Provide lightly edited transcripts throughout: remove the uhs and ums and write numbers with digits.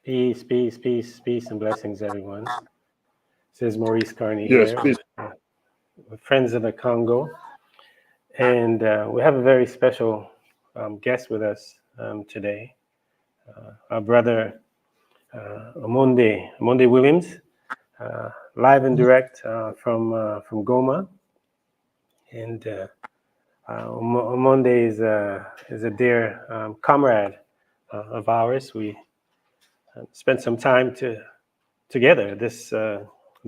Peace, peace, peace, peace, and blessings, everyone. This is Maurice Carney Yes, here please. with Friends of the Congo. And we have a very special guest with us today, our brother Omonde Williams, live and direct from Goma. And Omonde is a dear comrade of ours. We spent some time together this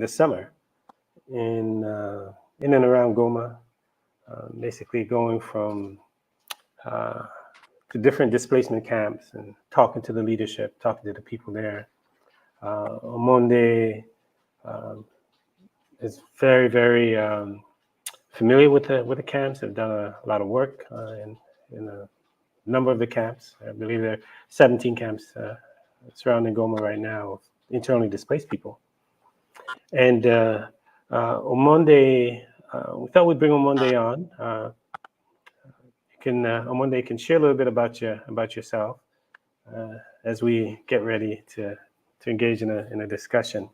summer in and around Goma, basically going from to different displacement camps and talking to the leadership, talking to the people there. Omonde is very, very familiar with the camps. Have done a lot of work in a number of the camps. I believe there are 17 camps surrounding Goma right now of internally displaced people. And Omonde, we thought we'd bring Omonde on. Omonde can share a little bit about yourself as we get ready to engage in a discussion.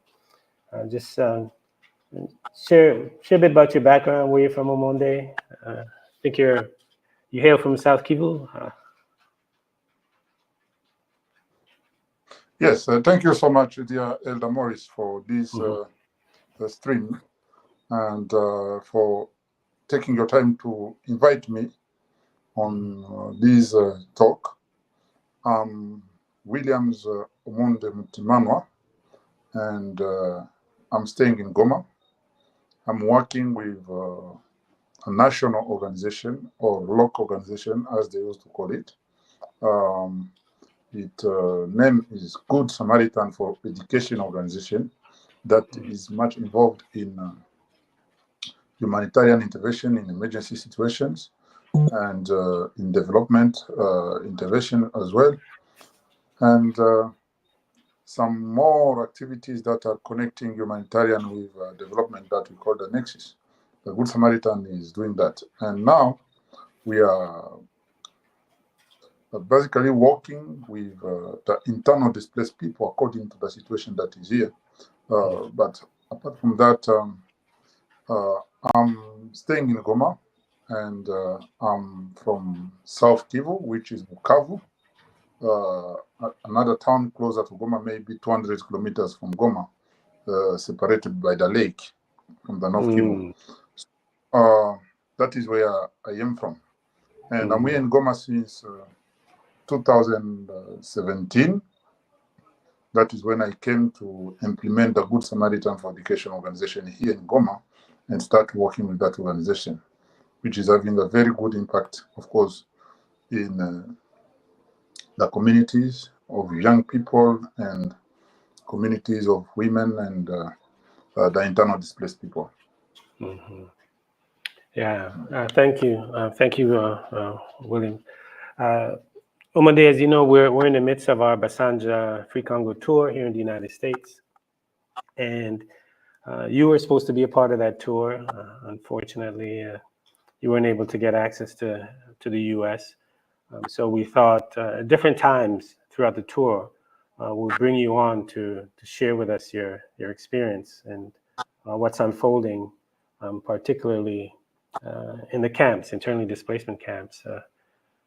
Just share a bit about your background, where you're from, Omonde. I think you hail from South Kivu. Yes, thank you so much, dear Elder Morris, for this stream and for taking your time to invite me on this talk. Williams Omonde Mutimanwa, and I'm staying in Goma. I'm working with a national organization or local organization, as they used to call it. Its name is Good Samaritan for Education Organization, that is much involved in humanitarian intervention in emergency situations and in development intervention as well, and some more activities that are connecting humanitarian with development that we call the Nexus. The Good Samaritan is doing that, and now we are basically working with the internal displaced people according to the situation that is here. But apart from that, I'm staying in Goma, and I'm from South Kivu, which is Bukavu, another town closer to Goma, maybe 200 kilometers from Goma, separated by the lake from the North Kivu. That is where I am from. And I'm here in Goma since 2017. That is when I came to implement the Good Samaritan for Education organization here in Goma and start working with that organization, which is having a very good impact, of course, in the communities of young people and communities of women and the internal displaced people. Yeah, thank you, William. Omonde, as you know, we're in the midst of our Basanja Free Congo tour here in the United States, and you were supposed to be a part of that tour. Unfortunately, you weren't able to get access to the U.S. So we thought at different times throughout the tour, we'll bring you on to share with us your experience and what's unfolding, particularly in the camps, internally displacement camps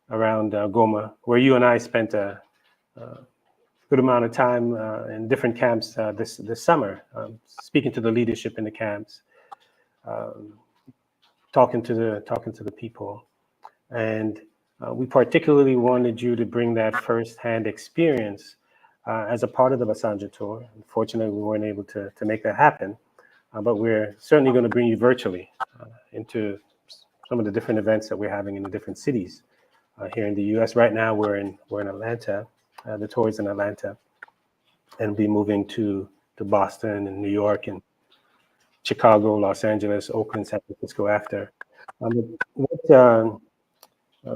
around Goma, where you and I spent a good amount of time in different camps this summer, speaking to the leadership in the camps, talking to the people, and we particularly wanted you to bring that firsthand experience as a part of the Basanja tour. Unfortunately, we weren't able to make that happen, but we're certainly going to bring you virtually into some of the different events that we're having in the different cities here in the U.S. Right now, we're in Atlanta. The tour is in Atlanta, and be moving to Boston and New York and Chicago, Los Angeles, Oakland, San Francisco after. What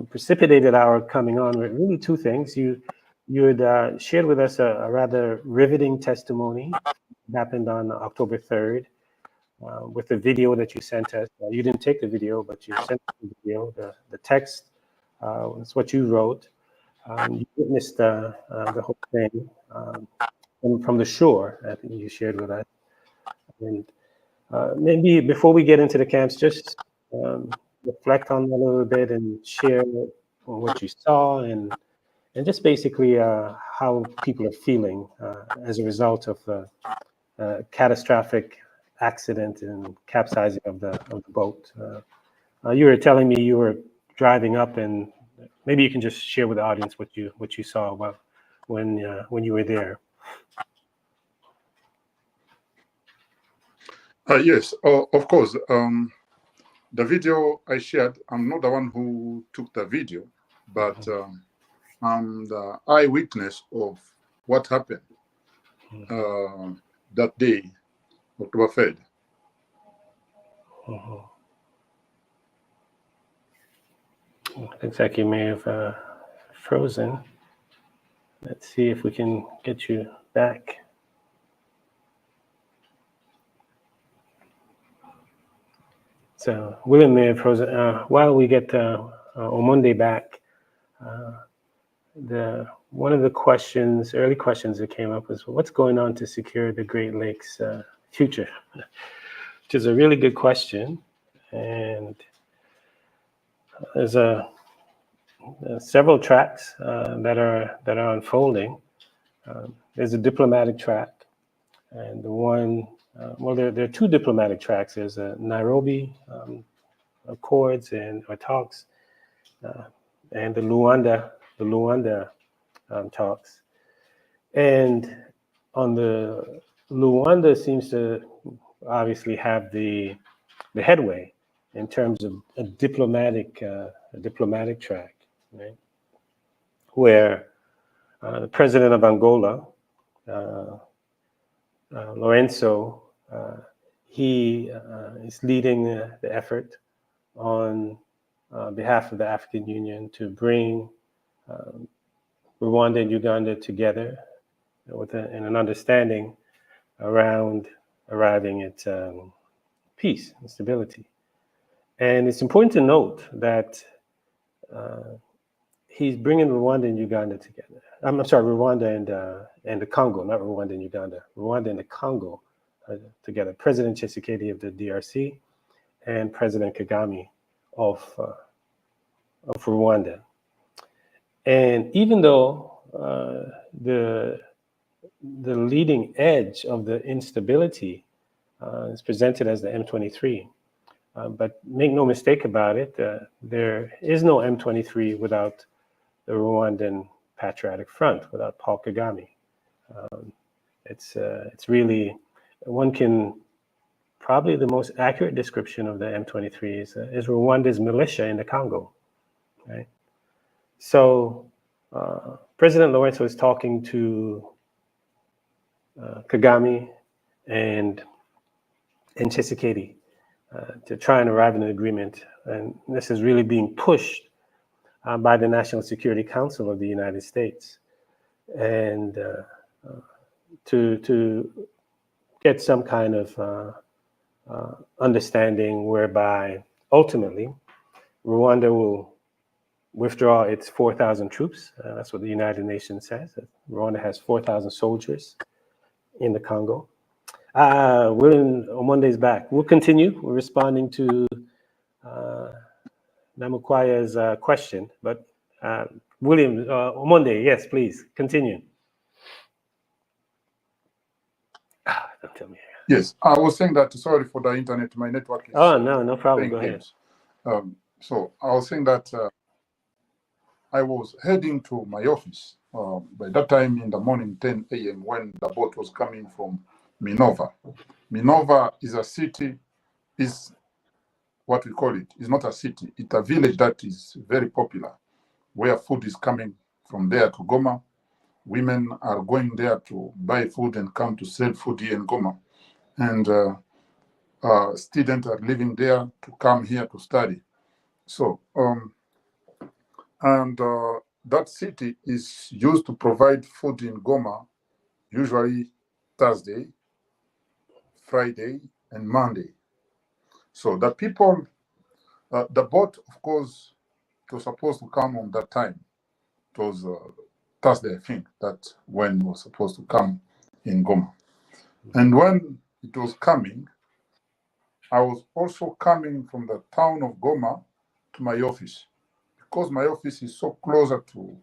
precipitated our coming on were really two things. You had shared with us a rather riveting testimony that happened on October 3rd with the video that you sent us. You didn't take the video, but you sent the video. The text was what you wrote. You witnessed the whole thing from the shore. I think you shared with us. And maybe before we get into the camps, just reflect on that a little bit and share what you saw and just basically how people are feeling as a result of the catastrophic accident and capsizing of the boat. You were telling me you were driving up, and maybe you can just share with the audience what you saw when you were there. Yes, of course. The video I shared, I'm not the one who took the video, but I'm the eyewitness of what happened that day, October 3rd. Looks like you may have frozen. Let's see if we can get you back. So William may have frozen. While we get Omonde back, one of the early questions that came up was, what's going on to secure the Great Lakes future? Which is a really good question. And there's several tracks that are unfolding. There's a diplomatic track, and the one there are two diplomatic tracks. There's a Nairobi Accords or talks, and the Luanda talks. And on the Luanda seems to obviously have the headway in terms of a diplomatic track, right? Where the president of Angola, Lorenzo, he is leading the effort on behalf of the African Union to bring Rwanda and Uganda together with an understanding around arriving at peace and stability. And it's important to note that he's bringing Rwanda and Uganda together. I'm sorry, Rwanda and the Congo, not Rwanda and Uganda. Rwanda and the Congo together. President Tshisekedi of the DRC and President Kagame of Rwanda. And even though the leading edge of the instability is presented as the M23, but make no mistake about it, there is no M23 without the Rwandan Patriotic Front, without Paul Kagame. It's really, one can, probably the most accurate description of the M23 is Rwanda's militia in the Congo, right? So President Lorenzo is talking to Kagame and Tshisekedi to try and arrive at an agreement. And this is really being pushed by the National Security Council of the United States, and to get some kind of understanding whereby ultimately Rwanda will withdraw its 4,000 troops. That's what the United Nations says. Rwanda has 4,000 soldiers in the Congo. William Omonde is back. We'll continue. We're responding to Namukwaya's question, but William Omonde, yes, please continue. Don't tell me. Yes, I was saying that, sorry for the internet, my network is... Oh, no problem, go ahead. So I was saying that I was heading to my office by that time in the morning, 10 a.m., when the boat was coming from Minova. Minova is a city, is what we call it. It's not a city. It's a village that is very popular, where food is coming from there to Goma. Women are going there to buy food and come to sell food here in Goma. And students are living there to come here to study. So, that city is used to provide food in Goma, usually Thursday, Friday, and Monday. So the people, the boat, of course, was supposed to come on that time. it was Thursday, I think, that when it was supposed to come in Goma. And when it was coming, I was also coming from the town of Goma to my office, because my office is so closer to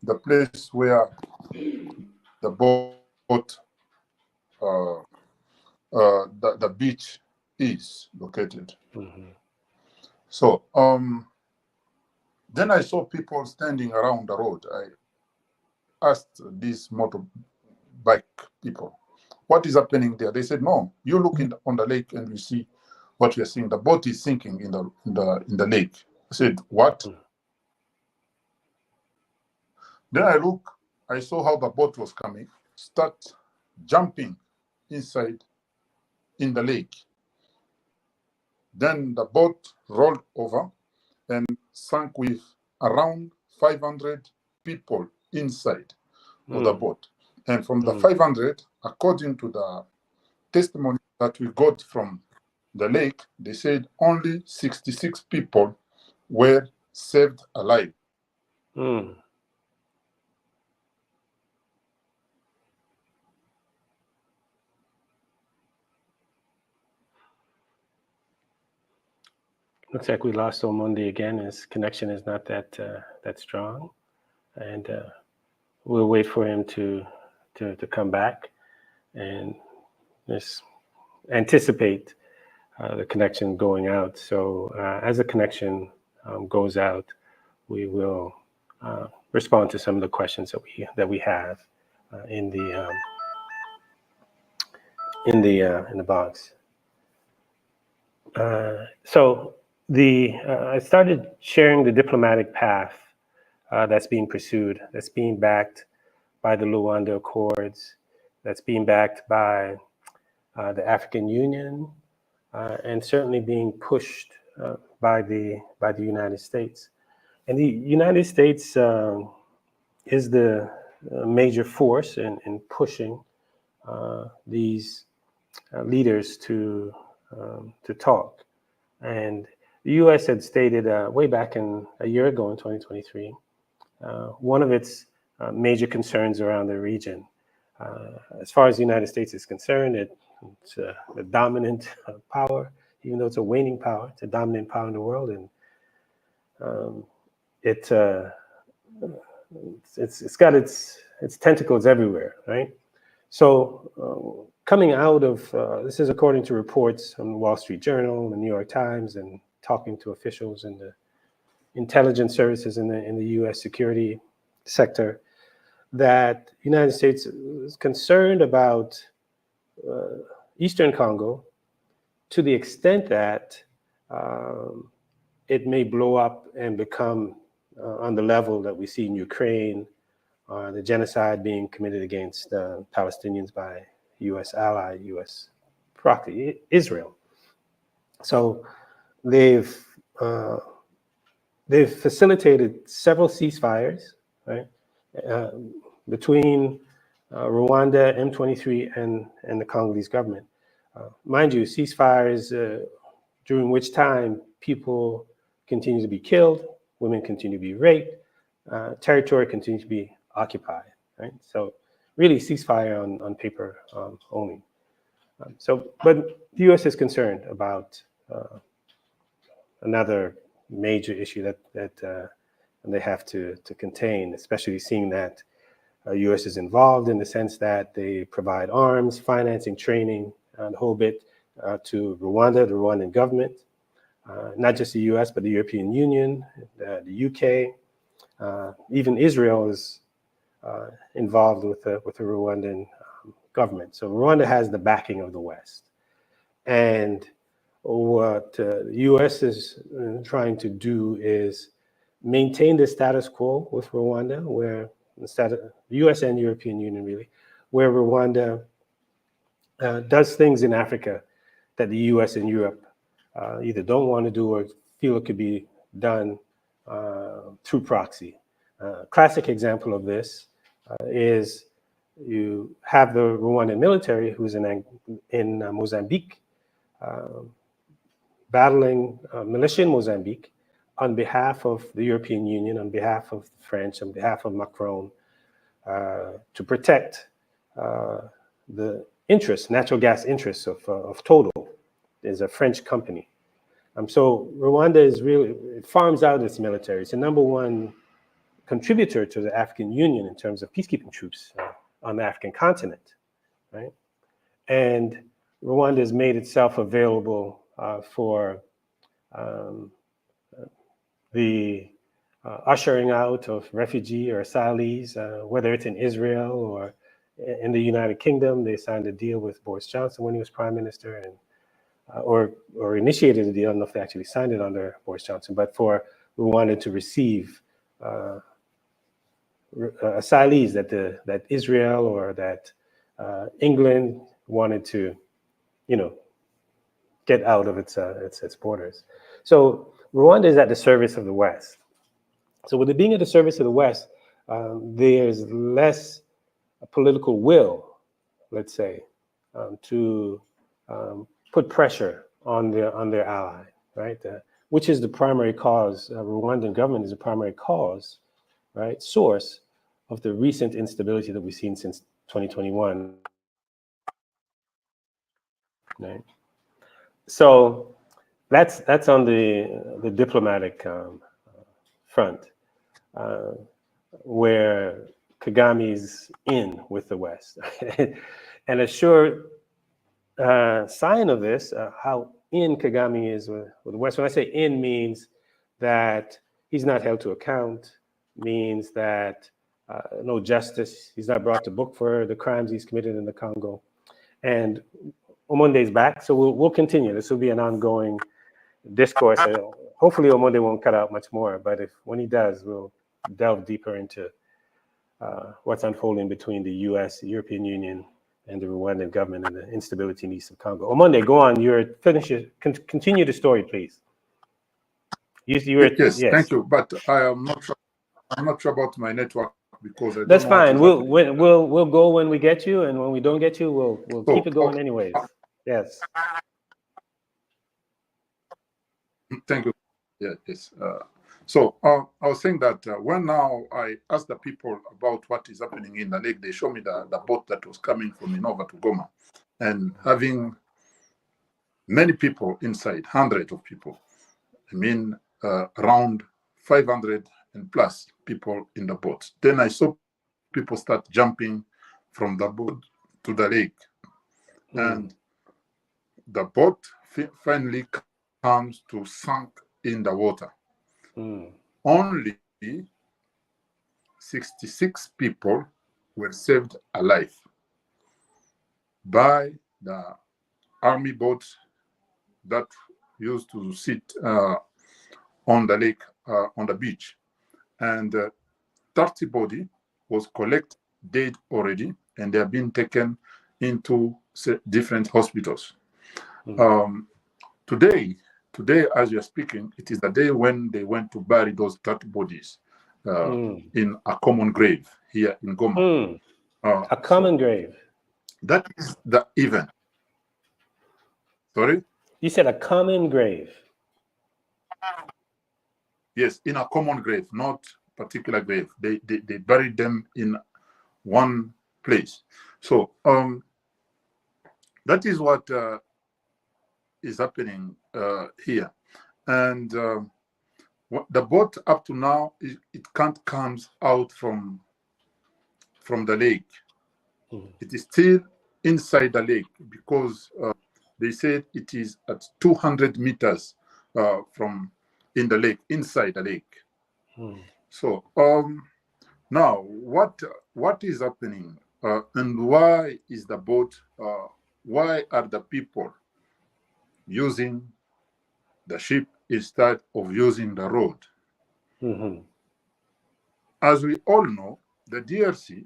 the place where the boat, the beach is located. Mm-hmm. So then I saw people standing around the road. I asked these motorbike people, what is happening there? They said, no, you look on the lake and you see what we are seeing. The boat is sinking in the lake. I said, what? Mm-hmm. Then I saw how the boat was coming, start jumping inside in the lake. Then the boat rolled over and sank with around 500 people inside of the boat. And from the 500, according to the testimony that we got from the lake, they said only 66 people were saved alive. Mm. Looks like we lost Omonde again. His connection is not that strong, and we'll wait for him to come back, and just anticipate the connection going out. So as the connection goes out, we will respond to some of the questions that we have in the box. So I started sharing the diplomatic path that's being pursued, that's being backed by the Luanda Accords, that's being backed by the African Union, and certainly being pushed by the United States. And the United States is the major force in pushing these leaders to talk. And the U.S. had stated way back a year ago in 2023, one of its major concerns around the region. As far as the United States is concerned, it's a dominant power, even though it's a waning power. It's a dominant power in the world, and it's got its tentacles everywhere, right? So coming out of this is according to reports from the Wall Street Journal, the New York Times, and talking to officials in the intelligence services in the U.S. security sector, that the United States is concerned about Eastern Congo to the extent that it may blow up and become on the level that we see in Ukraine, the genocide being committed against Palestinians by U.S. ally, U.S. proxy, Israel. So they've facilitated several ceasefires, right, between Rwanda, M23, and the Congolese government. Mind you, ceasefires during which time people continue to be killed, women continue to be raped, territory continues to be occupied, right? So really ceasefire on paper only. But the U.S. is concerned about another major issue that they have to contain, especially seeing that U.S. is involved in the sense that they provide arms, financing, training, and the whole bit to Rwanda, the Rwandan government, not just the U.S., but the European Union, the U.K., even Israel is involved with the Rwandan government. So Rwanda has the backing of the West. And what the U.S. is trying to do is maintain the status quo with Rwanda, where the U.S. and European Union really, where Rwanda does things in Africa that the U.S. and Europe either don't want to do or feel it could be done through proxy. Classic example of this is you have the Rwandan military who's in Mozambique, battling militia in Mozambique on behalf of the European Union, on behalf of the French, on behalf of Macron, to protect the interests, natural gas interests of Total. Is a French company. So Rwanda is really, it farms out its military. It's the number one contributor to the African Union in terms of peacekeeping troops on the African continent, right? And Rwanda has made itself available for the ushering out of refugee or asylees, whether it's in Israel or in the United Kingdom. They signed a deal with Boris Johnson when he was prime minister, and or initiated a deal. I don't know if they actually signed it under Boris Johnson, but for Rwanda to receive asylees that Israel or that England wanted to, get out of its borders. So Rwanda is at the service of the West. So with it being at the service of the West, there's less political will, let's say, to put pressure on their ally, right? Which is the primary cause. Rwandan government is the primary cause, right? Source of the recent instability that we've seen since 2021. Right. So that's on the diplomatic front, where Kagame's in with the West, and a sure sign of this, how in Kagame is with the West. When I say in, means that he's not held to account, means that no justice, he's not brought to book for the crimes he's committed in the Congo. And Omonde is back, so we'll continue. This will be an ongoing discourse. Hopefully Omonde won't cut out much more, but when he does, we'll delve deeper into what's unfolding between the US, the European Union, and the Rwandan government and the instability in the east of Congo. Omonde, go on. Continue the story, please. Yes, thank you. But I'm not sure about my network because that's fine. We'll go when we get you, and when we don't get you, we'll keep it going anyways. Yes. Thank you. Yes. So I was saying that when now I asked the people about what is happening in the lake, they showed me the boat that was coming from Minova to Goma, and having many people inside, hundreds of people. I mean, around 500 and plus people in the boat. Then I saw people start jumping from the boat to the lake. And the boat finally comes to sink in the water. Only 66 people were saved alive by the army boats that used to sit on the lake, on the beach. And 30 bodies was collected dead already, and they have been taken into different hospitals. Today, as you're speaking, it is the day when they went to bury those 30 bodies in a common grave here in Goma. A common grave? That is the event. Sorry? You said a common grave? Yes, in a common grave, not particular grave. They buried them in one place. So that is what is happening here. And the boat up to now, it can't come out from the lake. It is still inside the lake because they said it is at 200 meters from in the lake, inside the lake. So now what is happening and why is the boat, why are the people using the ship instead of using the road? As we all know, the DRC,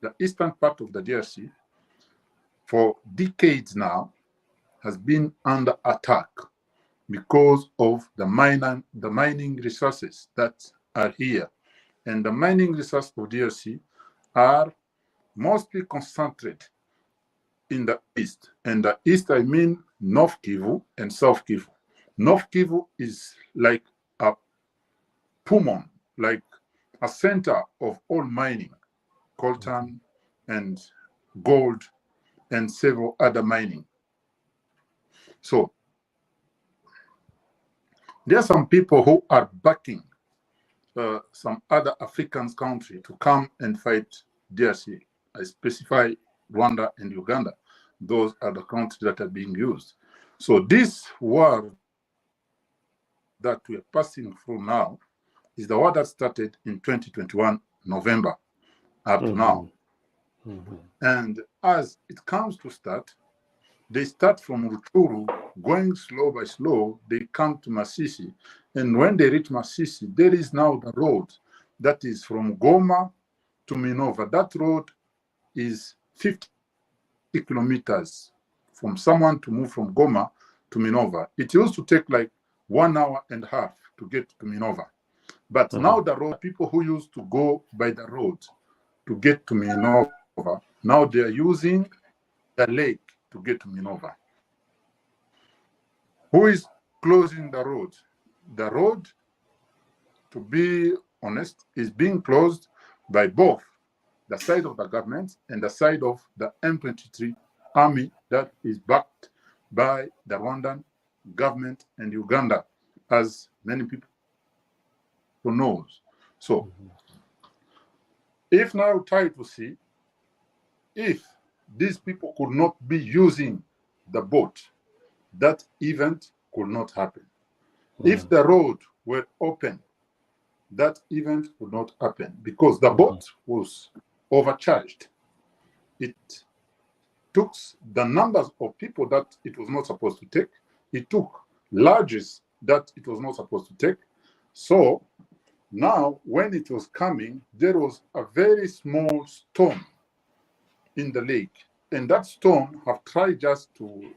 the eastern part of the DRC, for decades now has been under attack because of the mining resources that are here. And the mining resources of DRC are mostly concentrated in the east. And the east, I mean North Kivu and South Kivu. North Kivu is like a pulmon, like a center of all mining, coltan and gold and several other mining. So there are some people who are backing some other African country to come and fight DRC. I specify Rwanda and Uganda. Those are the countries that are being used. So this war that we are passing through now is the war that started in 2021, November, up to now. And as it comes to start, they start from Rutshuru, going slow by slow, they come to Masisi. And when they reach Masisi, there is now the road that is from Goma to Minova. That road is 50 kilometers from someone to move from Goma to Minova. It used to take like 1 hour and a half to get to Minova. But now the road, people who used to go by the road to get to Minova, now they are using the lake to get to Minova. Who is closing the road? The road, to be honest, is being closed by both the side of the government and the side of the M23 army that is backed by the Rwandan government and Uganda, as many people know. So, if now try to see if these people could not be using the boat, that event could not happen. If the road were open, that event would not happen because the boat was overcharged. It took the numbers of people that it was not supposed to take. It took larges that it was not supposed to take. So now when it was coming, there was a very small storm in the lake, and that storm have tried just to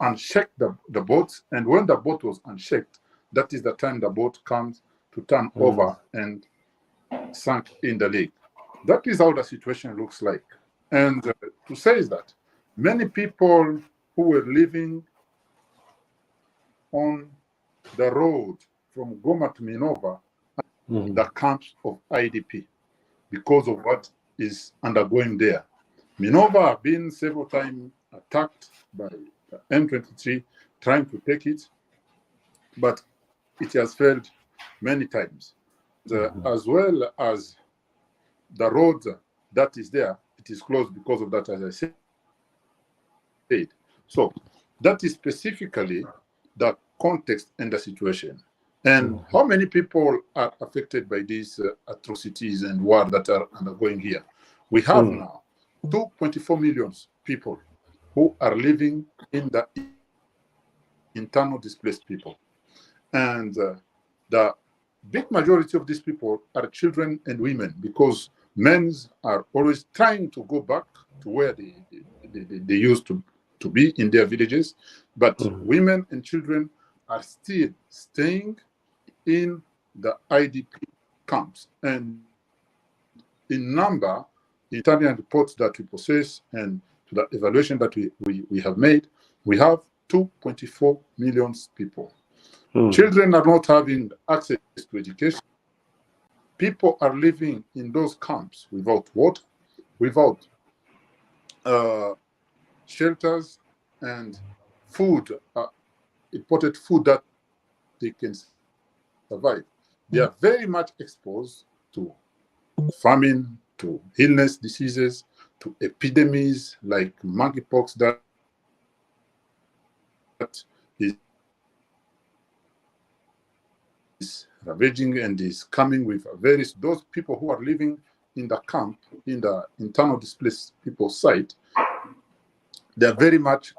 unshake the boats, and when the boat was unshaked, that is the time the boat comes to turn over and sunk in the lake. That is how the situation looks like. And to say is that many people who were living on the road from Goma to Minova, the camps of IDP, because of what is undergoing there. Minova have been several times attacked by the M23 trying to take it, but it has failed many times. As well as the road that is there, it is closed because of that, as I said. So that is specifically the context and the situation. And how many people are affected by these atrocities and war that are undergoing here? We have now 2.4 million people who are living in the internal displaced people. And the big majority of these people are children and women, because men are always trying to go back to where they used to be in their villages. But women and children are still staying in the IDP camps. And in number, the Italian reports that we possess and to the evaluation that we have made, we have 2.4 million people. Children are not having access to education. People are living in those camps without water, without shelters and food, imported food that they can survive. They are very much exposed to famine, to illness, diseases, to epidemics like monkeypox that is ravaging and is coming with those people who are living in the camp, in the internal displaced people site, they are very much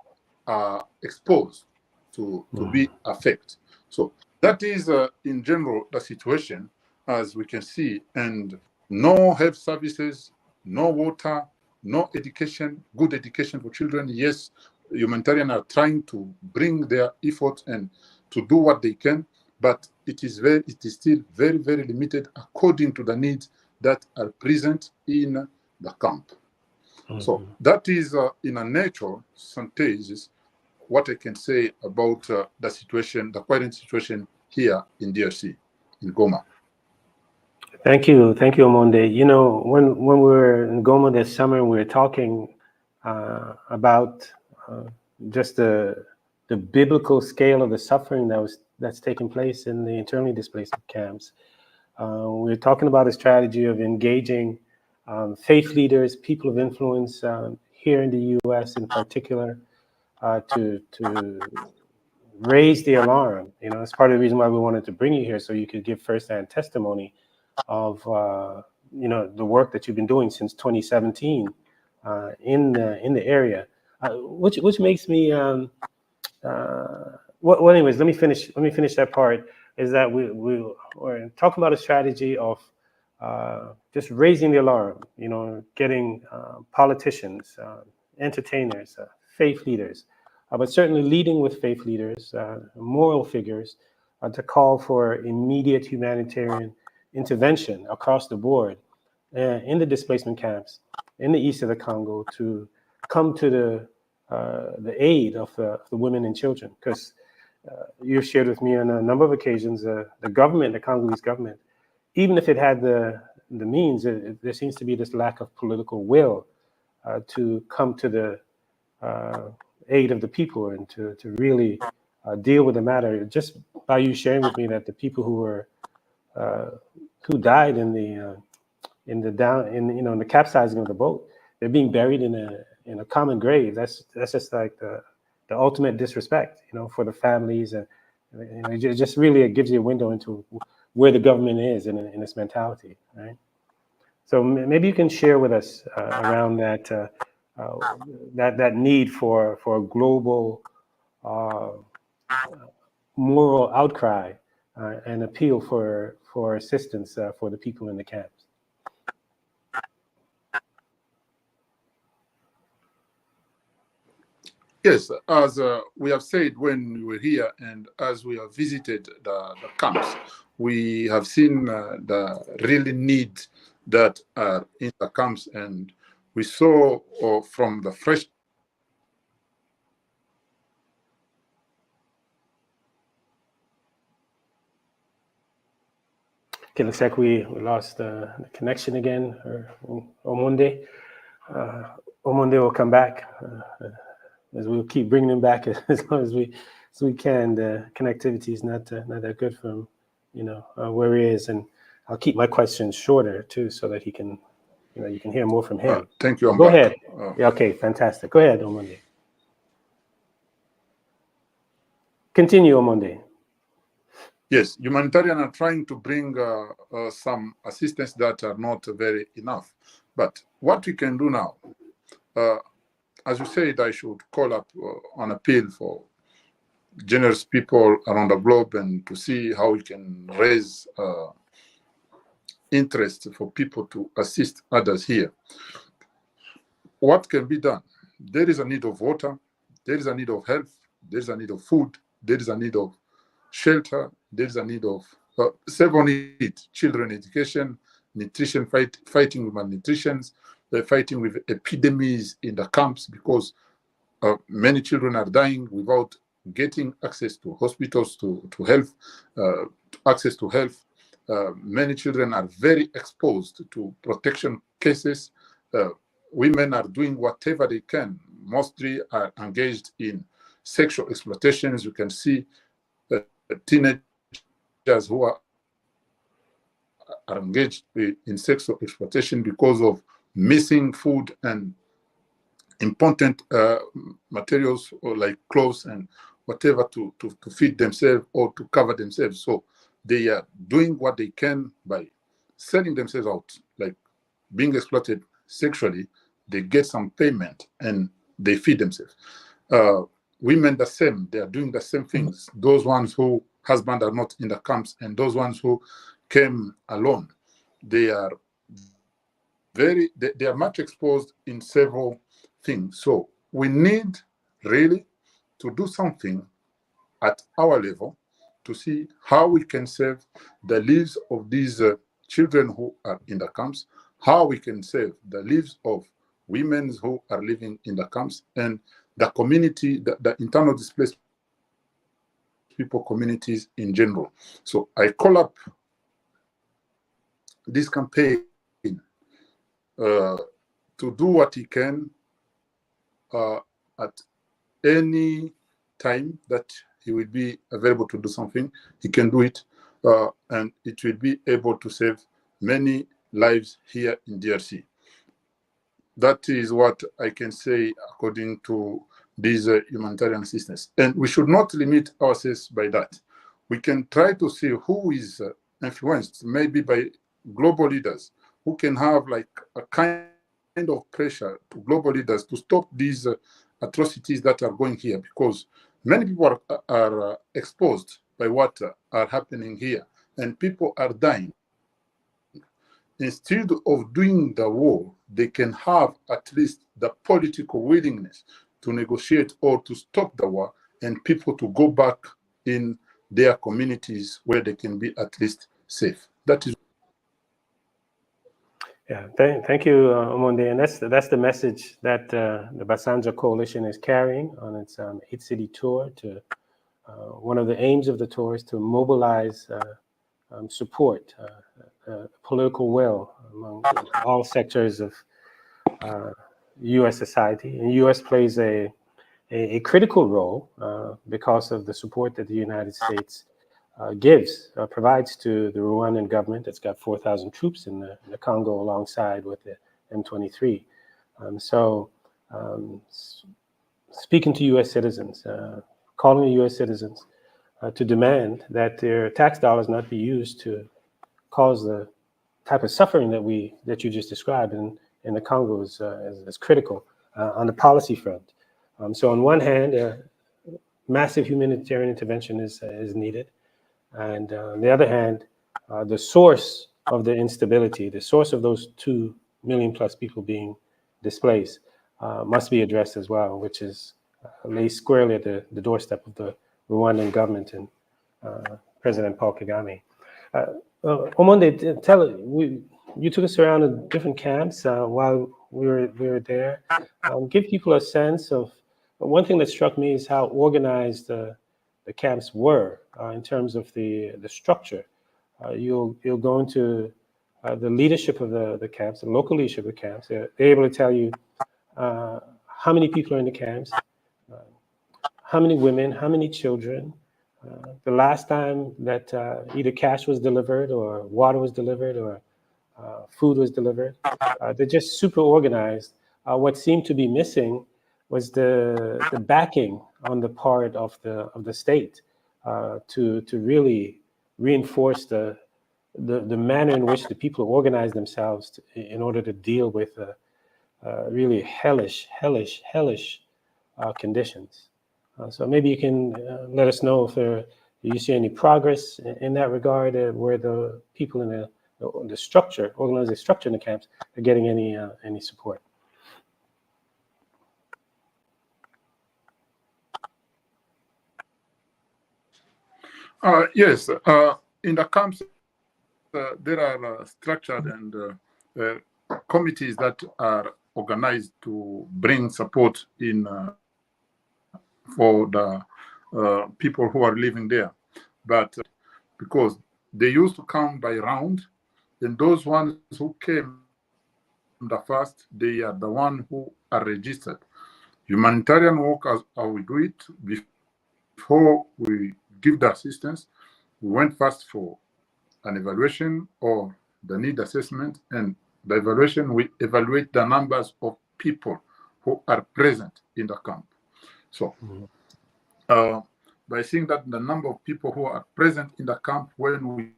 exposed to be affected. So that is, in general, the situation, as we can see, and no health services, no water, no education, good education for children. Yes, humanitarian are trying to bring their efforts and to do what they can, but it is still very, very limited according to the needs that are present in the camp. So that is, in a nutshell, synthesis, what I can say about the situation, the current situation here in DRC. in Goma. Thank you, Omonde. You know, when we were in Goma this summer, we were talking about just the biblical scale of the suffering that's taking place in the internally displaced camps. We're talking about a strategy of engaging faith leaders, people of influence here in the U.S. in particular, to raise the alarm. You know, it's part of the reason why we wanted to bring you here, so you could give firsthand testimony of you know, the work that you've been doing since 2017 in the area, which makes me well, anyways, let me finish that part. Is that we're talking about a strategy of just raising the alarm, you know, getting politicians, entertainers, faith leaders, but certainly leading with faith leaders, moral figures, to call for immediate humanitarian intervention across the board in the displacement camps in the east of the Congo, to come to the aid of the women and children. Because you've shared with me on a number of occasions, the government, the Congolese government, even if it had the means, there seems to be this lack of political will to come to the aid of the people and to really deal with the matter. Just by you sharing with me that the people who died in the capsizing of the boat, they're being buried in a common grave. That's just like the ultimate disrespect, you know, for the families, and you know, it just really, it gives you a window into where the government is in its mentality, right? So maybe you can share with us around that that need for a global moral outcry and appeal for assistance for the people in the camps. Yes, as we have said when we were here, and as we have visited the camps, we have seen the really need that are in the camps, and we saw from the fresh. Okay, looks like we lost the connection again, or Omonde. Omonde will come back. As we'll keep bringing him back as long as we can. The connectivity is not that good from, you know, where he is, and I'll keep my questions shorter too, so that he can, you know, you can hear more from him. Thank you. Go ahead. Yeah, okay, fantastic. Go ahead, Omonde. Continue, Omonde. Yes, humanitarian are trying to bring some assistance that are not very enough. But what we can do now, as you said, I should call up an appeal for generous people around the globe, and to see how we can raise interest for people to assist others here. What can be done? There is a need of water, there is a need of health, there is a need of food, there is a need of shelter, there is a need of several needs: children education, nutrition, fighting with malnutrition, fighting with epidemics in the camps, because many children are dying without getting access to hospitals, to health, access to health. Many children are very exposed to protection cases. Women are doing whatever they can, mostly are engaged in sexual exploitation. As you can see, teenagers who are engaged in sexual exploitation because of missing food and important materials, or like clothes and whatever, to feed themselves or to cover themselves. So they are doing what they can by selling themselves out, like being exploited sexually. They get some payment and they feed themselves. Women the same, they are doing the same things. Those ones who husbands are not in the camps, and those ones who came alone, they are they are much exposed in several things. So we need really to do something at our level to see how we can save the lives of these children who are in the camps, how we can save the lives of women who are living in the camps, and the community, the internal displaced people communities in general. So I call up this campaign to do what he can at any time that he will be available to do something. He can do it, and it will be able to save many lives here in DRC. That is what I can say according to these humanitarian assistance. And we should not limit ourselves by that. We can try to see who is influenced, maybe by global leaders, who can have like a kind of pressure to global leaders to stop these atrocities that are going here, because many people are exposed by what are happening here, and people are dying. Instead of doing the war, they can have at least the political willingness to negotiate or to stop the war, and people to go back in their communities where they can be at least safe. That is. Yeah, thank you, Omonde. And that's the message that the Bassanja Coalition is carrying on its 8-city tour. To one of the aims of the tour is to mobilize support, political will among all sectors of U.S. society. And U.S. plays a critical role because of the support that the United States provides to the Rwandan government that's got 4,000 troops in the Congo alongside with the M23. Speaking to U.S. citizens, calling the U.S. citizens to demand that their tax dollars not be used to cause the type of suffering that you just described in the Congo is critical on the policy front. So on one hand, massive humanitarian intervention is needed. And on the other hand, the source of the instability, the source of those 2 million plus people being displaced must be addressed as well, which is lays squarely at the doorstep of the Rwandan government and President Paul Kagame. Omonde, you took us around to different camps while we were there. Give people a sense of, one thing that struck me is how organized the camps were in terms of the structure. You'll go into the leadership of the camps, the local leadership of the camps. They're able to tell you how many people are in the camps, how many women, how many children, the last time that either cash was delivered or water was delivered or food was delivered. They're just super organized. What seemed to be missing was the backing on the part of the state to really reinforce the manner in which the people organize themselves in order to deal with really hellish conditions. So maybe you can let us know if you see any progress in that regard, where the people in the structure, organizing structure in the camps, are getting any support. Yes, in the camps, there are structured and committees that are organized to bring support in for the people who are living there. But because they used to come by round, and those ones who came the first, they are the ones who are registered. Humanitarian work, as we do it, before we give the assistance, we went first for an evaluation or the need assessment, and the evaluation, we evaluate the numbers of people who are present in the camp. So by seeing that the number of people who are present in the camp, when we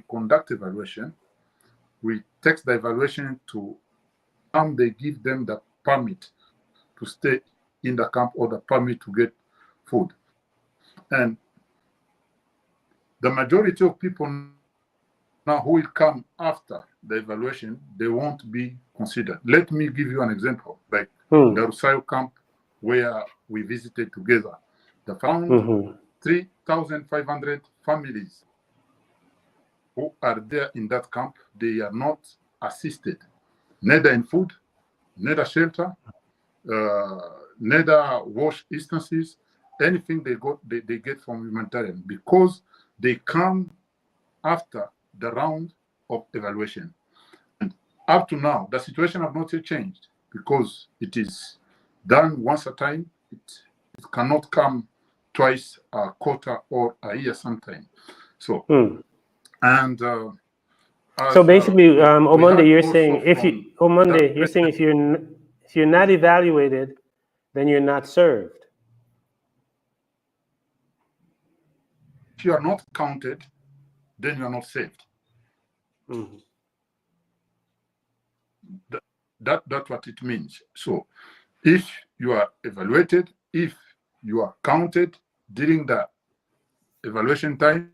conduct evaluation, we text the evaluation to they give them the permit to stay in the camp or the permit to get food. And the majority of people now who will come after the evaluation, they won't be considered. Let me give you an example, like the Rusayo camp where we visited together. They found 3,500 families who are there in that camp. They are not assisted, neither in food, neither shelter, neither wash instances, anything they get from humanitarian, because they come after the round of evaluation. And up to now, the situation has not yet changed because it is done once a time. It cannot come twice a quarter or a year sometime. So, and so basically, Omonde, you're saying if you're not evaluated, then you're not served. If you are not counted, then you are not saved. Mm-hmm. That's what it means. So, if you are evaluated, if you are counted during the evaluation time,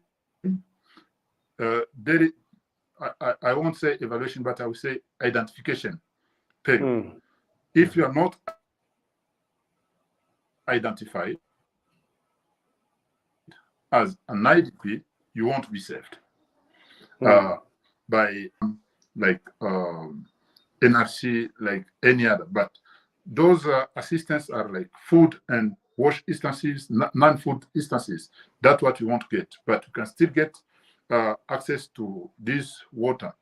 I won't say evaluation, but I will say identification period. If you are not identified as an IDP, you won't be saved by like NRC, like any other. But those assistance are like food and wash instances, non-food instances. That's what you won't get. But you can still get access to this water,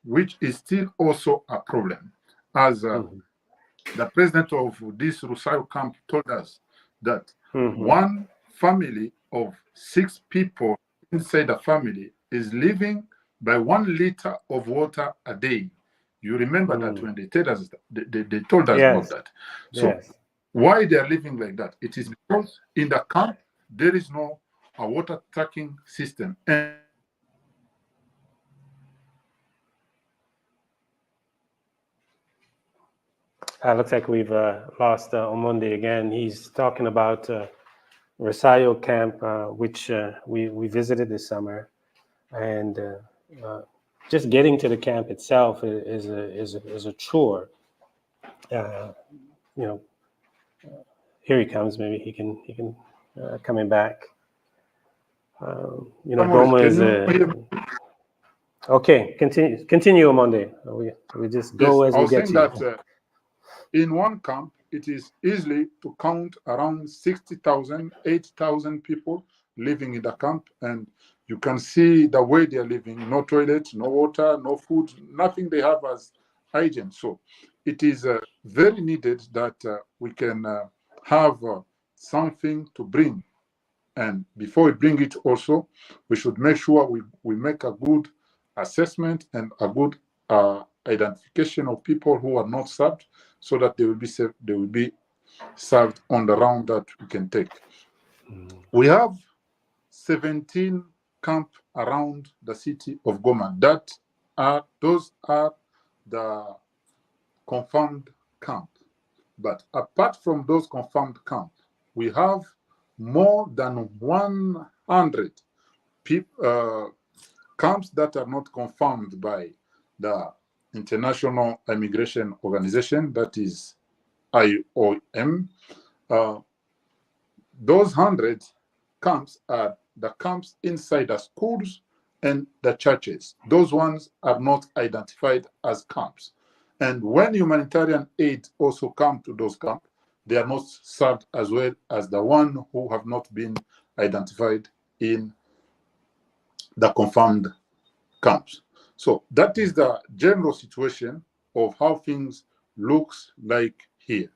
which is still also a problem. As the president of this Rosario camp told us that one family of 6 people inside the family is living by 1 liter of water a day. You remember that when they told us, they told us about that. So why they are living like that? It is because in the camp, there is no a water tracking system. And looks like we've lost Omonde again. He's talking about Rosario camp, which we visited this summer, and just getting to the camp itself is a chore. Here he comes. Maybe he can coming back. Goma is okay. Continue, Omonde. We just go as we get to that, in one camp, it is easily to count around 60,000, 80,000 people living in the camp, and you can see the way they are living: no toilet, no water, no food, nothing they have as hygiene. So it is very needed that we can have something to bring. And before we bring it also, we should make sure we make a good assessment and a good identification of people who are not served, so that they will be served, on the round that we can take. We have 17 camps around the city of Goma. Those are the confirmed camps. But apart from those confirmed camps, we have more than 100 camps that are not confirmed by the International Immigration Organization, that is IOM. Those 100 camps are the camps inside the schools and the churches. Those ones are not identified as camps. And when humanitarian aid also come to those camps, they are not served as well as the one who have not been identified in the confirmed camps. So that is the general situation of how things looks like here.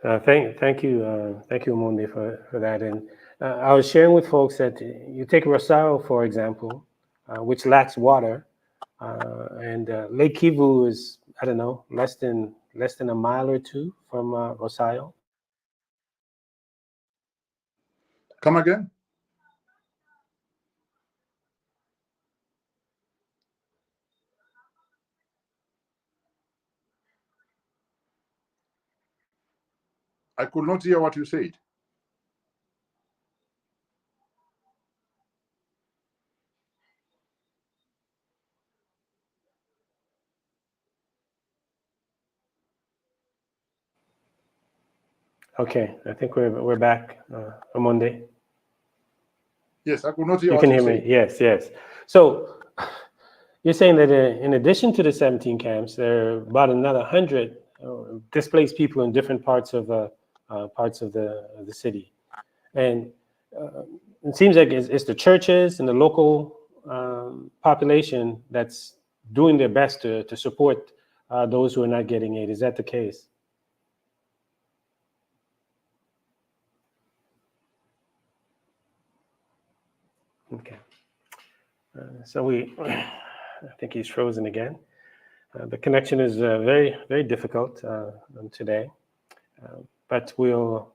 Thank you, Omonde, for that. And I was sharing with folks that you take Rosario, for example, which lacks water, and Lake Kivu is, I don't know, less than a mile or two from Rosario. Come again? I could not hear what you said. Okay, I think we're back, Omonde. Yes, I could not hear You what can you hear said. me. Yes. So you're saying that in addition to the 17 camps, there are about another 100 displaced people in different parts of the city, and it seems like it's the churches and the local population that's doing their best to support those who are not getting aid. Is that the case? Okay. So I think he's frozen again. The connection is very, very difficult today, but we'll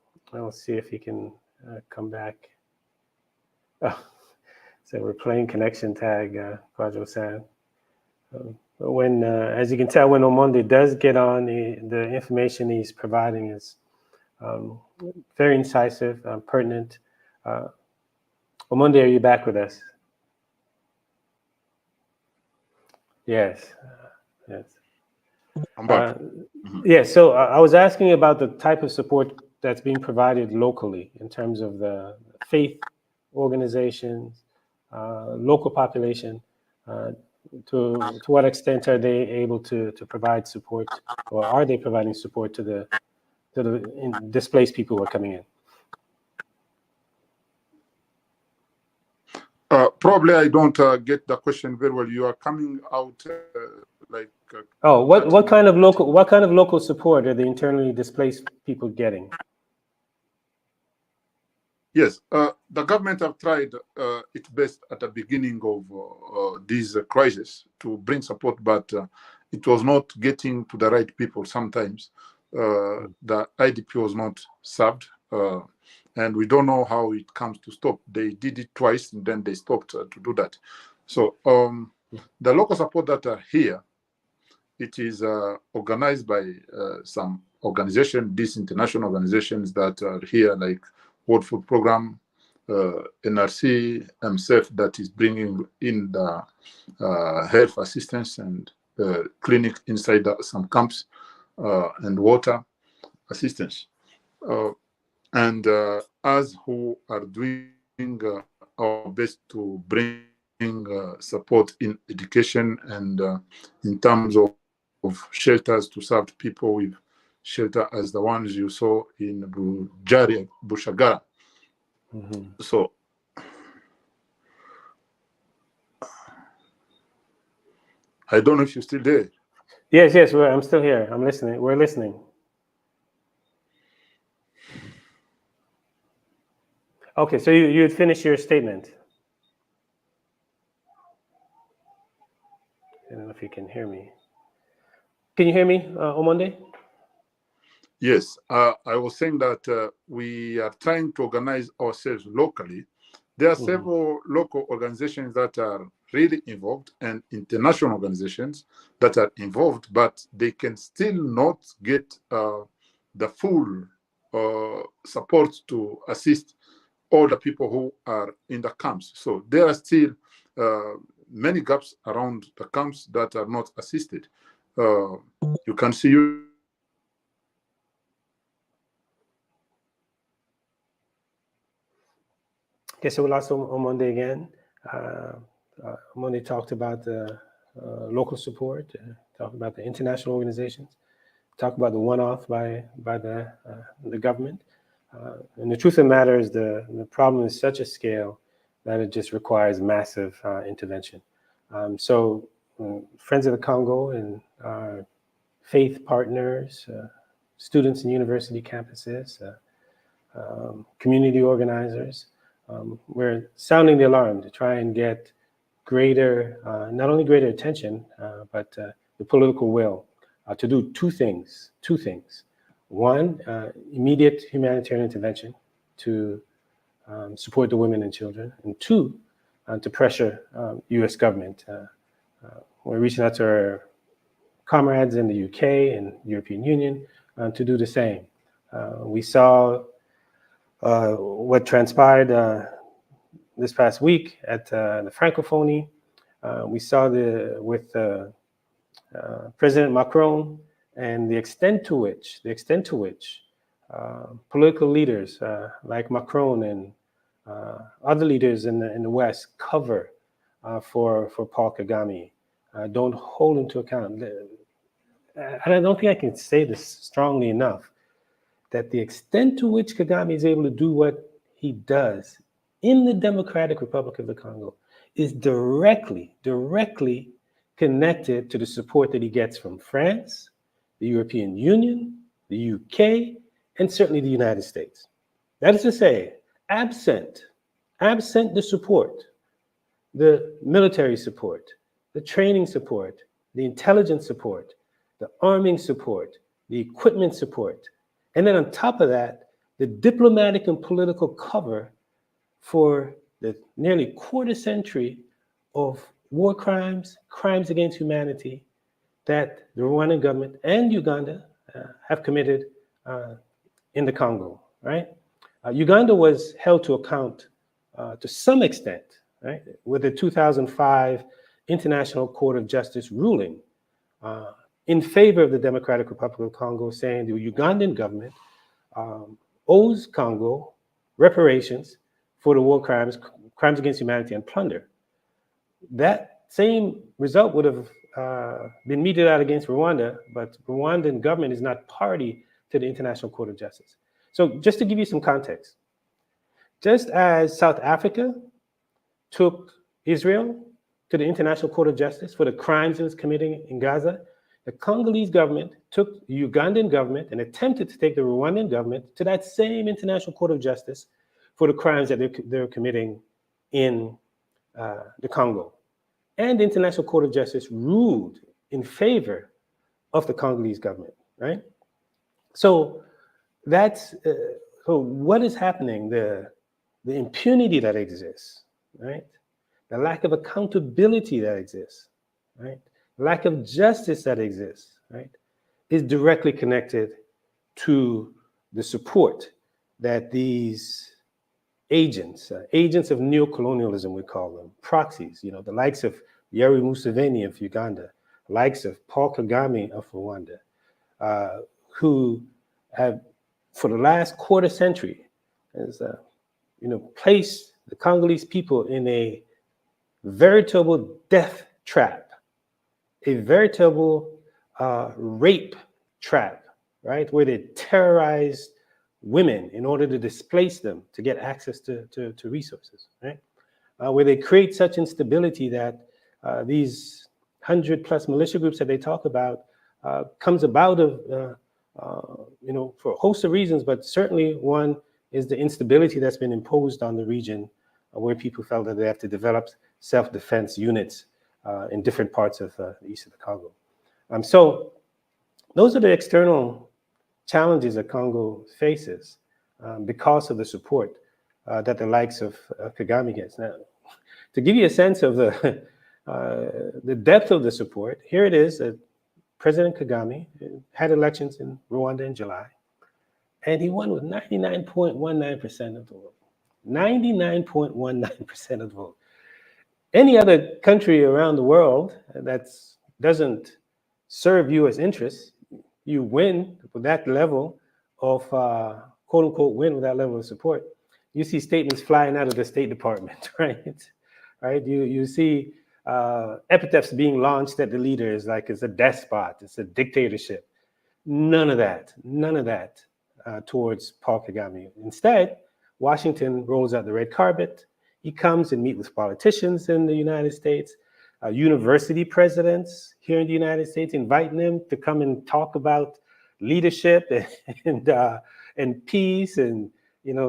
see if he can come back. Oh, so we're playing connection tag, Kwadwo-san. When, as you can tell, when Omonde does get on, the information he's providing is very incisive, pertinent. Omonde, are you back with us? Yes. Yes. I'm back. Yeah, so I was asking about the type of support that's being provided locally in terms of the faith organizations, local population. To what extent are they able to provide support, or are they providing support to the displaced people who are coming in? Probably I don't get the question very well. You are coming out like. Oh, what kind of local support are the internally displaced people getting? Yes, the government have tried its best at the beginning of this crisis to bring support, but it was not getting to the right people. Sometimes the IDP was not served. And we don't know how it comes to stop. They did it twice, and then they stopped to do that. So the local support that are here, it is organized by some organizations, these international organizations that are here, like World Food Program, NRC, MSF, that is bringing in the health assistance and clinic inside some camps, and water assistance. And us who are doing our best to bring support in education and in terms of shelters to serve people with shelter as the ones you saw in Bushagara. So I don't know if you're still there. Yes, I'm still here. I'm listening. We're listening. Okay, so you had finished your statement. I don't know if you can hear me. Can you hear me, Omonde? Yes, I was saying that we are trying to organize ourselves locally. There are several local organizations that are really involved and international organizations that are involved, but they can still not get the full support to assist all the people who are in the camps. So there are still many gaps around the camps that are not assisted. You can see Okay, so we lost Omonde again. Omonde talked about the local support, talked about the international organizations, talked about the one-off by the government. And the truth of the matter is the problem is such a scale that it just requires massive intervention. So Friends of the Congo and our faith partners, students in university campuses, community organizers, we're sounding the alarm to try and get greater, not only greater attention, but the political will to do two things. One, immediate humanitarian intervention to support the women and children, and two, to pressure U.S. government. We're reaching out to our comrades in the UK and European Union to do the same. We saw what transpired this past week at the Francophonie. We saw with President Macron and the extent to which political leaders like Macron and other leaders in the West cover for Paul Kagame, don't hold into account. I don't think I can say this strongly enough, that the extent to which Kagame is able to do what he does in the Democratic Republic of the Congo is directly connected to the support that he gets from France, the European Union, the UK, and certainly the United States. That is to say, absent the support, the military support, the training support, the intelligence support, the arming support, the equipment support, and then on top of that, the diplomatic and political cover for the nearly quarter century of war crimes, crimes against humanity that the Rwandan government and Uganda have committed in the Congo, right? Uganda was held to account to some extent, right, with the 2005 International Court of Justice ruling in favor of the Democratic Republic of Congo, saying the Ugandan government owes Congo reparations for the war crimes, crimes against humanity, and plunder. That same result would have been meted out against Rwanda, but Rwandan government is not party to the International Court of Justice. So just to give you some context, just as South Africa took Israel to the International Court of Justice for the crimes it was committing in Gaza, the Congolese government took the Ugandan government and attempted to take the Rwandan government to that same International Court of Justice for the crimes that they're committing in the Congo. And the International Court of Justice ruled in favor of the Congolese government, right? So that's, so what is happening? The impunity that exists, right? The lack of accountability that exists, right? Lack of justice that exists, right, is directly connected to the support that these agents of neocolonialism, we call them, proxies, you know, the likes of Yoweri Museveni of Uganda, likes of Paul Kagame of Rwanda, who have, for the last quarter century, has, placed the Congolese people in a veritable death trap, a veritable rape trap, right, where they terrorized women in order to displace them to get access to resources, right? Where they create such instability that these 100+ militia groups that they talk about comes about of, for a host of reasons, but certainly one is the instability that's been imposed on the region where people felt that they have to develop self-defense units in different parts of the east of the Congo. So those are the external challenges that Congo faces because of the support that the likes of Kagame gets. Now, to give you a sense of the depth of the support, here it is, President Kagame had elections in Rwanda in July, and he won with 99.19% of the vote. 99.19% of the vote. Any other country around the world that doesn't serve U.S. interests, you win with that level of, quote unquote, win with that level of support. You see statements flying out of the State Department, right? You see epithets being launched at the leaders like it's a despot, it's a dictatorship. None of that towards Paul Kagame. Instead, Washington rolls out the red carpet. He comes and meets with politicians in the United States, university presidents here in the United States, inviting them to come and talk about leadership and peace and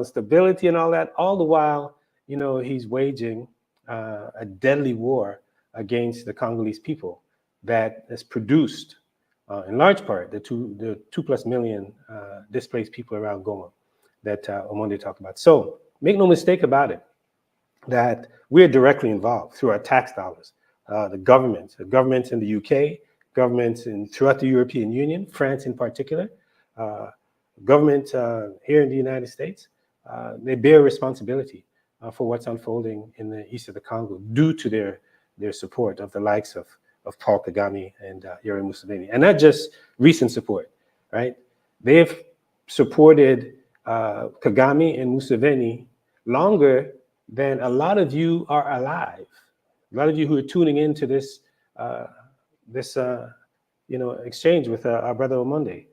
stability and all that. All the while, he's waging a deadly war against the Congolese people that has produced, in large part, the 2+ million displaced people around Goma that Omonde talked about. So make no mistake about it, that we're directly involved through our tax dollars. The governments in the UK, governments throughout the European Union, France in particular, government here in the United States, they bear responsibility for what's unfolding in the east of the Congo due to their support of the likes of Paul Kagame and Yoweri Museveni. And not just recent support, right? They've supported Kagame and Museveni longer than a lot of you are alive. A lot of you who are tuning into this exchange with our brother Omonde.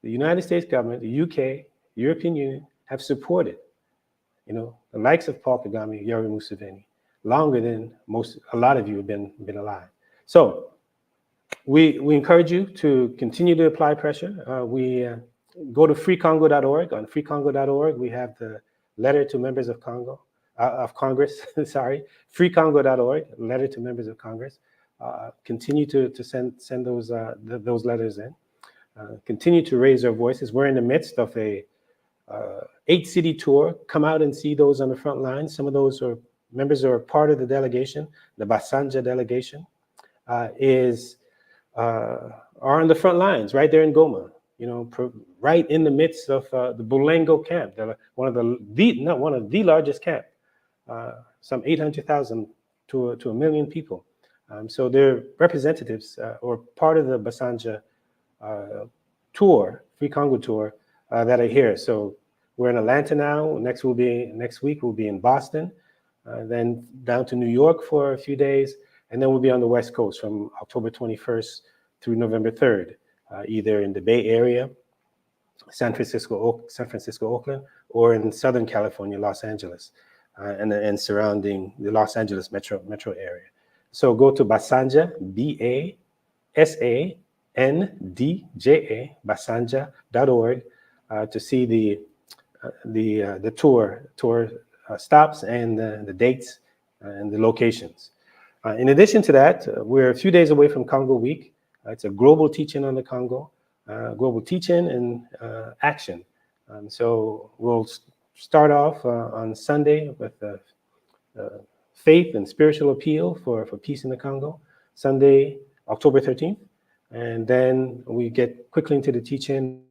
The United States government, the UK, European Union have supported, the likes of Paul Kagame, Yoweri Museveni, longer than a lot of you have been alive. So we encourage you to continue to apply pressure. We go to freecongo.org. On freecongo.org, we have the letter to members of Congress, sorry, freecongo.org, letter to members of Congress. Continue to send those letters in. Continue to raise our voices. We're in the midst of a 8-city tour. Come out and see those on the front lines. Some of those members are part of the delegation. The Basanja delegation are on the front lines, right there in Goma. Right in the midst of the Bulengo camp, one of the largest camp, some 800,000 to 1 million people. So they're representatives or part of the Basanja tour, Free Congo tour, that are here. So we're in Atlanta now. Next week we'll be in Boston, then down to New York for a few days, and then we'll be on the West Coast from October 21st through November 3rd, either in the Bay Area, San Francisco, Oakland, or in Southern California, Los Angeles, and surrounding the Los Angeles metro area. So go to Basanja, BASANDJA, basanja.org, to see the tour stops and the dates and the locations. In addition to that, we're a few days away from Congo Week. It's a global teach-in on the Congo, global teach-in and action. So we'll start off on Sunday with faith and spiritual appeal for peace in the Congo, Sunday, October 13th. And then we get quickly into the teach-in